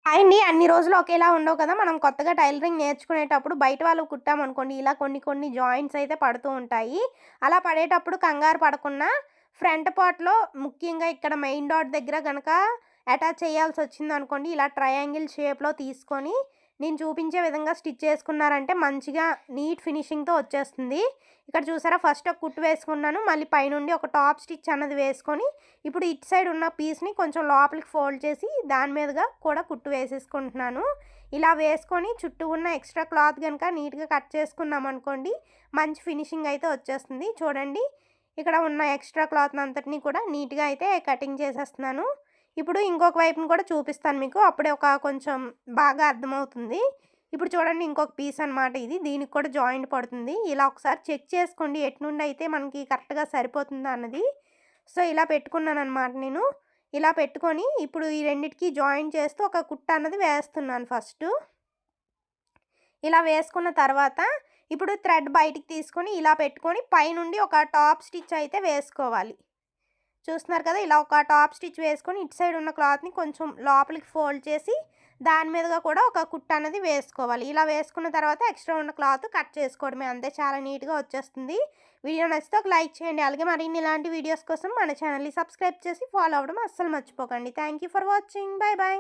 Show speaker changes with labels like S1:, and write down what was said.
S1: అండి అన్ని రోజులు ఒకేలా ఉండవు కదా! మనం కొత్తగా టైలరింగ్ నేర్చుకునేటప్పుడు బయట వాళ్ళవి కుట్టామనుకోండి, ఇలా కొన్ని జాయింట్స్ అయితే పడుతూ ఉంటాయి. అలా పడేటప్పుడు కంగారు పడకుండా ఫ్రంట్ పార్ట్‌లో ముఖ్యంగా ఇక్కడ మెయిన్ డాట్ దగ్గర గనక అటాచ్ చేయాల్సొచ్చిందనుకోండి, ఇలా ట్రయాంగిల్ షేప్‌లో తీసుకొని నేను చూపించే విధంగా స్టిచ్ చేసుకున్నారంటే మంచిగా నీట్ ఫినిషింగ్‌తో వచ్చేస్తుంది. ఇక్కడ చూసారా ఫస్ట్ ఒక కుట్టు వేసుకున్నాను. మళ్ళీ పైనుండి ఒక టాప్ స్టిచ్ అన్నది వేసుకొని, ఇప్పుడు ఇటు సైడ్ ఉన్న పీస్‌ని కొంచెం లోపలికి ఫోల్డ్ చేసి దాని మీదుగా కూడా కుట్టు వేసేసుకుంటున్నాను. ఇలా వేసుకొని చుట్టూ ఉన్న ఎక్స్ట్రా క్లాత్ గనక నీట్‌గా కట్ చేసుకున్నామనుకోండి, మంచి ఫినిషింగ్ అయితే వచ్చేస్తుంది. చూడండి ఇక్కడ ఉన్న ఎక్స్ట్రా క్లాత్‌నంతటిని కూడా నీట్‌గా అయితే కటింగ్ చేసేస్తున్నాను. ఇప్పుడు ఇంకొక వైపున కూడా చూపిస్తాను మీకు. అప్పుడే కొంచెం బాగా అర్థమవుతుంది. ఇప్పుడు చూడండి ఇంకొక పీస్ అనమాట ఇది. దీనికి కూడా జాయింట్ పడుతుంది. ఇలా ఒకసారి చెక్ చేసుకోండి ఎటునుండైతే మనకి కరెక్ట్‌గా సరిపోతుందా అన్నది. సో, ఇలా పెట్టుకున్నాననమాట నేను. ఇలా పెట్టుకొని ఇప్పుడు ఈ రెండిటికి జాయిన్ చేస్తూ ఒక కుట్టు అన్నది వేస్తున్నాను ఫస్టు. ఇలా వేసుకున్న తర్వాత ఇప్పుడు థ్రెడ్ బయటికి తీసుకొని ఇలా పెట్టుకొని పైనుండి ఒక టాప్ స్టిచ్ అయితే వేసుకోవాలి. చూస్తున్నారు కదా! ఇలా ఒక టాప్ స్టిచ్ వేసుకొని ఇటు సైడ్ ఉన్న క్లాత్‌ని కొంచెం లోపలికి ఫోల్డ్ చేసి దాని మీదుగా కూడా ఒక కుట్టు అనేది వేసుకోవాలి. ఇలా వేసుకున్న తర్వాత ఎక్స్ట్రా ఉన్న క్లాత్ కట్ చేసుకోవడమే అంతే. చాలా నీట్‌గా వచ్చేస్తుంది. వీడియో నచ్చితే ఒక లైక్ చేయండి. అలాగే మరిన్ని ఇలాంటి వీడియోస్ కోసం మన ఛానల్‌ని సబ్స్క్రైబ్ చేసి ఫాలో అవ్వడం అస్సలు మర్చిపోకండి. Thank you for watching. By by.